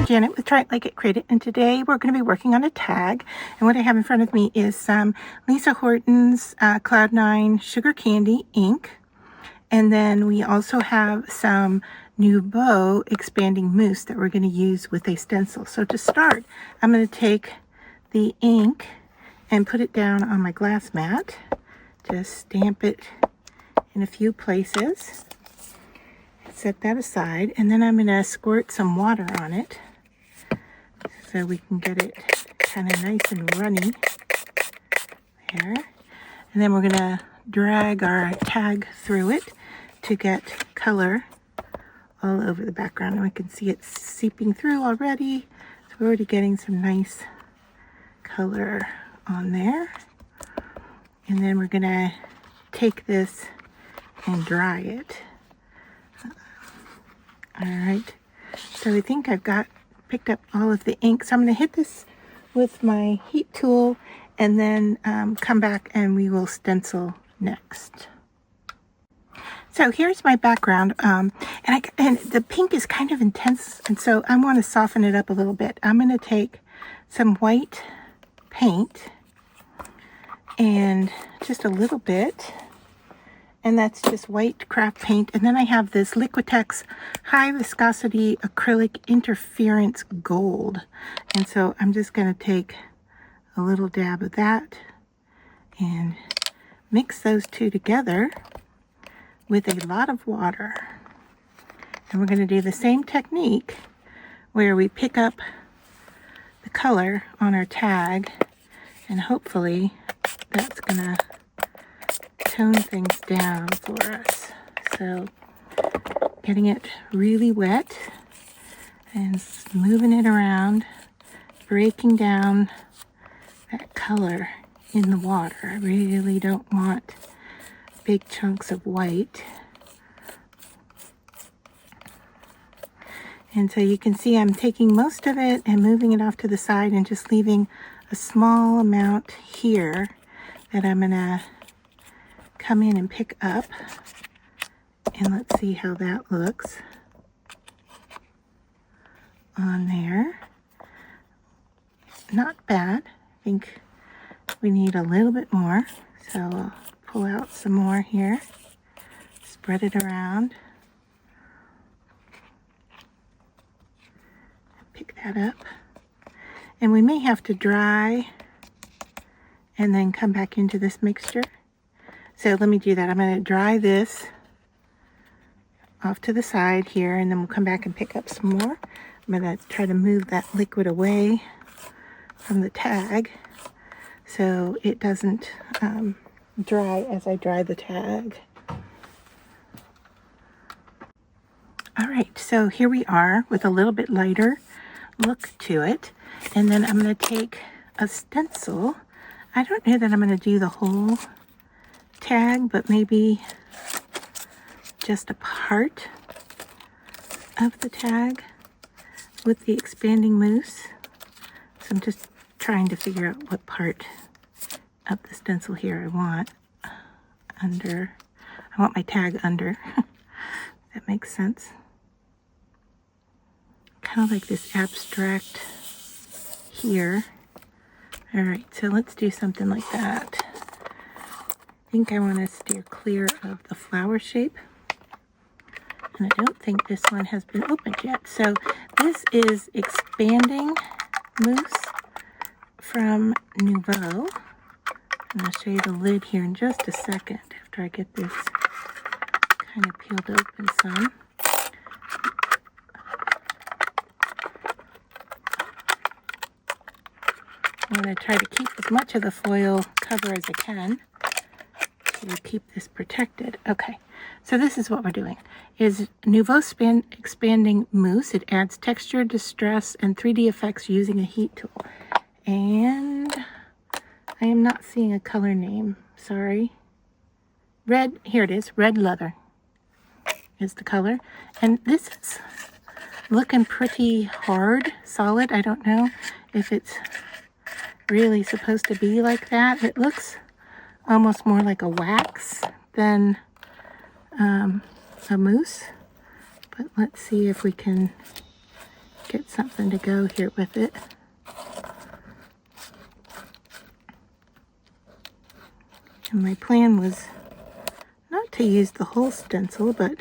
I'm Janet with Try It Like It, Create It, and today we're going to be working on a tag. And what I have in front of me is some Lisa Horton's Cloud9 Sugar Candy ink. And then we also have some Nouveau expanding mousse that we're going to use with a stencil. So to start, I'm going to take the ink and put it down on my glass mat. Just stamp it in a few places. Set that aside, and then I'm going to squirt some water on it so we can get it kind of nice and runny there. And then we're going to drag our tag through it to get color all over the background. And we can see it seeping through already. So we're already getting some nice color on there. And then we're going to take this and dry it. All right, so I think I've picked up all of the ink. So I'm going to hit this with my heat tool and then come back and we will stencil next. So here's my background, and the pink is kind of intense, and so I want to soften it up a little bit. I'm going to take some white paint and just a little bit. And that's just white craft paint. And then I have this Liquitex high viscosity acrylic interference gold. And so I'm just going to take a little dab of that and mix those two together with a lot of water. And we're going to do the same technique where we pick up the color on our tag, and hopefully that's going to tone things down for us. So getting it really wet and moving it around, breaking down that color in the water. I really don't want big chunks of white. And so you can see I'm taking most of it and moving it off to the side and just leaving a small amount here that I'm gonna come in and pick up, and let's see how that looks on there. Not bad. I think we need a little bit more, so I'll pull out some more here, spread it around, pick that up, and we may have to dry and then come back into this mixture. So let me do that. I'm going to dry this off to the side here, and then we'll come back and pick up some more. I'm going to try to move that liquid away from the tag so it doesn't dry as I dry the tag. All right, so here we are with a little bit lighter look to it. And then I'm going to take a stencil. I don't know that I'm going to do the whole tag, but maybe just a part of the tag with the expanding mousse. So I'm just trying to figure out what part of the stencil here I want under. I want my tag under. That makes sense. Kind of like this abstract here. All right, so let's do something like that. I think I want to steer clear of the flower shape, and I don't think this one has been opened yet. So this is expanding mousse from Nouveau, and I'll show you the lid here in just a second after I get this kind of peeled open some. I'm going to try to keep as much of the foil cover as I can. We'll keep this protected. Okay, so this is what we're doing. Is Nouveau expanding mousse. It adds texture, distress, and 3D effects using a heat tool. And I am not seeing a color name. Sorry. Red. Here it is. Red leather is the color. And this is looking pretty hard, solid. I don't know if it's really supposed to be like that. It looks almost more like a wax than a mousse, but let's see if we can get something to go here with it. And my plan was not to use the whole stencil, but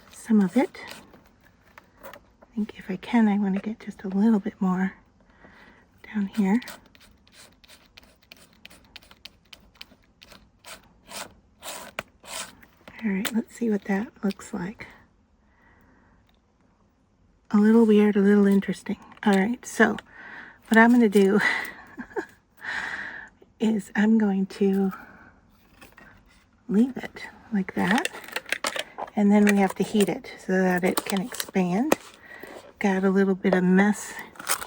some of it. I think if I can, I want to get just a little bit more down here. All right, let's see what that looks like. A little weird, a little interesting. All right, so what I'm going to do is I'm going to leave it like that, and then we have to heat it so that it can expand. Got a little bit of mess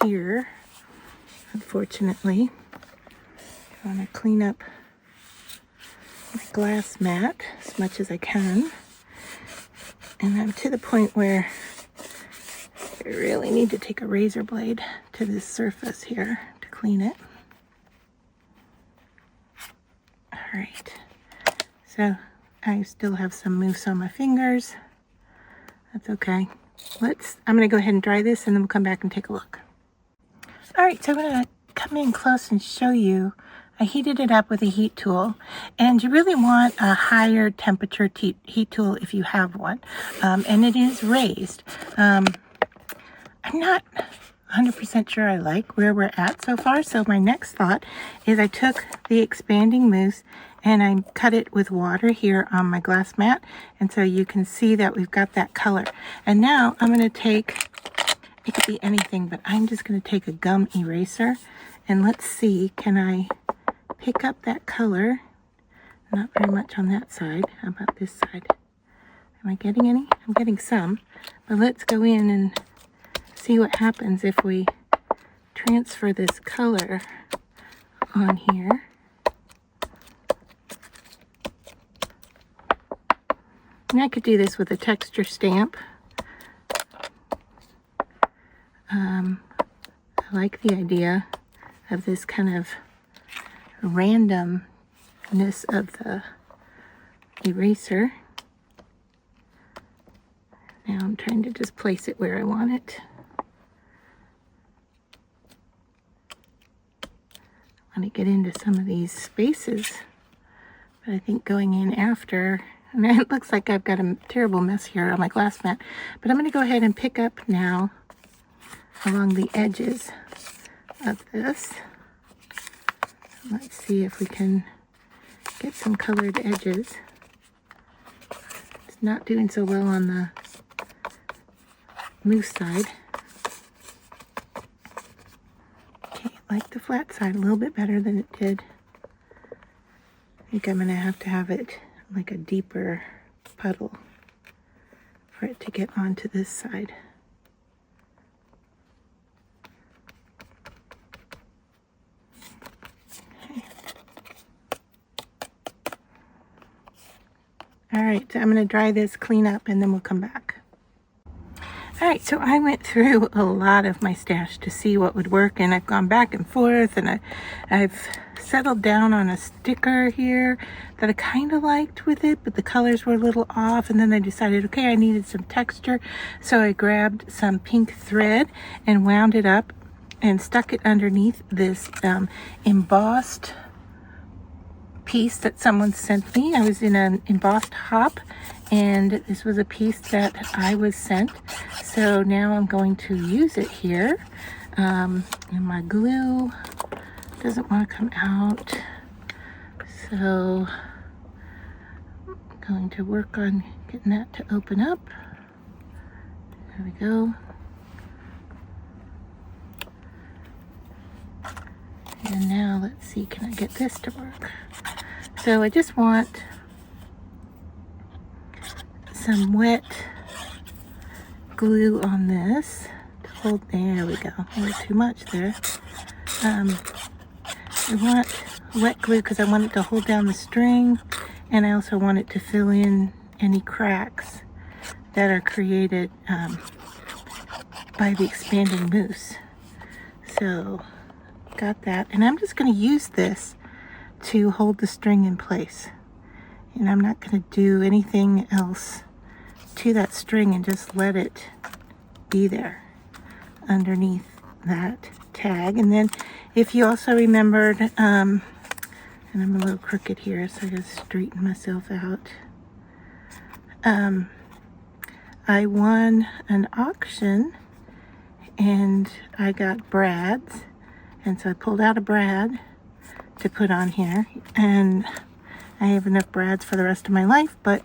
here, unfortunately. I want to clean up my glass mat as much as I can, and I'm to the point where I really need to take a razor blade to this surface here to clean it. All right, so I still have some mousse on my fingers. That's okay. I'm going to go ahead and dry this, and then we'll come back and take a look. All right, so I'm going to come in close and show you. I heated it up with a heat tool, and you really want a higher temperature heat tool if you have one, and it is raised. I'm not 100% sure I like where we're at so far, so my next thought is I took the expanding mousse and I cut it with water here on my glass mat, and so you can see that we've got that color. And now I'm going to take, it could be anything, but I'm just going to take a gum eraser, and let's see, can I pick up that color? Not very much on that side. How about this side? Am I getting any? I'm getting some, but let's go in and see what happens if we transfer this color on here. And I could do this with a texture stamp. I like the idea of this kind of randomness of the eraser. Now I'm trying to just place it where I want it. I want to get into some of these spaces, but I think going in after, and it looks like I've got a terrible mess here on my glass mat, but I'm going to go ahead and pick up now along the edges of this. Let's see if we can get some colored edges. It's not doing so well on the mousse side. Okay, I like the flat side a little bit better than it did. I think I'm going to have it like a deeper puddle for it to get onto this side. All right, so I'm going to dry this, clean up, and then we'll come back. All right, so I went through a lot of my stash to see what would work, and I've gone back and forth, and I've settled down on a sticker here that I kind of liked with it, but the colors were a little off, and then I decided, okay, I needed some texture, so I grabbed some pink thread and wound it up and stuck it underneath this embossed piece that someone sent me. I was in an embossed hop, and this was a piece that I was sent, so now I'm going to use it here. And my glue doesn't want to come out, so I'm going to work on getting that to open up. There we go. And now let's see, can I get this to work? So I just want some wet glue on this to hold. There we go. A little too much there. I want wet glue because I want it to hold down the string, and I also want it to fill in any cracks that are created by the expanding mousse. So got that, and I'm just going to use this to hold the string in place, and I'm not going to do anything else to that string and just let it be there. underneath that tag. And then if you also remembered, and I'm a little crooked here, so I gotta straighten myself out. I won an auction and I got brads, and so I pulled out a brad to put on here, and I have enough brads for the rest of my life, but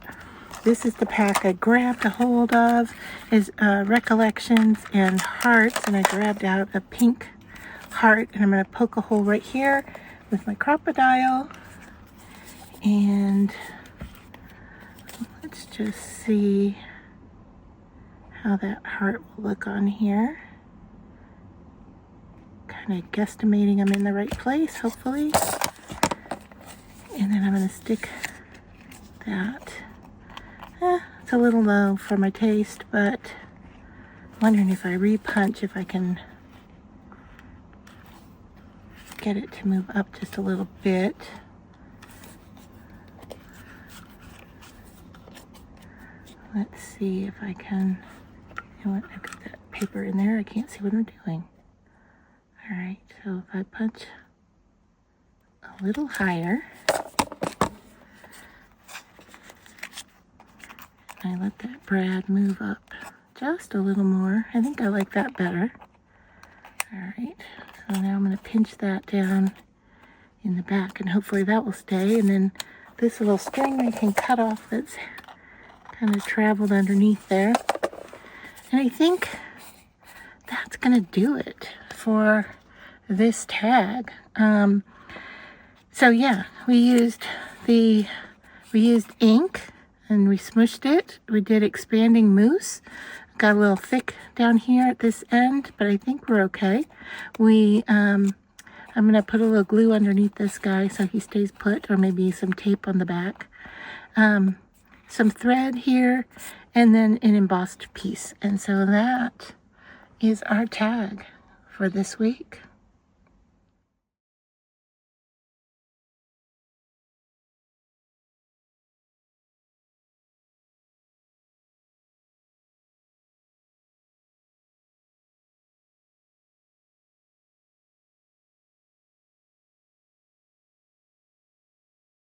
this is the pack I grabbed a hold of, is Recollections and Hearts, and I grabbed out a pink heart, and I'm going to poke a hole right here with my crocodile, and let's just see how that heart will look on here. Kind of guesstimating I'm in the right place, hopefully. And then I'm going to stick that. It's a little low for my taste, but I'm wondering if I re-punch, if I can get it to move up just a little bit. Let's see if I can, you know what, I've got that paper in there, I can't see what I'm doing. Alright, so if I punch a little higher, I let that brad move up just a little more. I think I like that better. Alright, so now I'm going to pinch that down in the back, and hopefully that will stay. And then this little string I can cut off that's kind of traveled underneath there. And I think that's going to do it for this tag. So yeah, we used ink and we smushed it. We did expanding mousse. Got a little thick down here at this end, but I think we're okay. I'm going to put a little glue underneath this guy so he stays put, or maybe some tape on the back. Some thread here, and then an embossed piece. And so that is our tag for this week.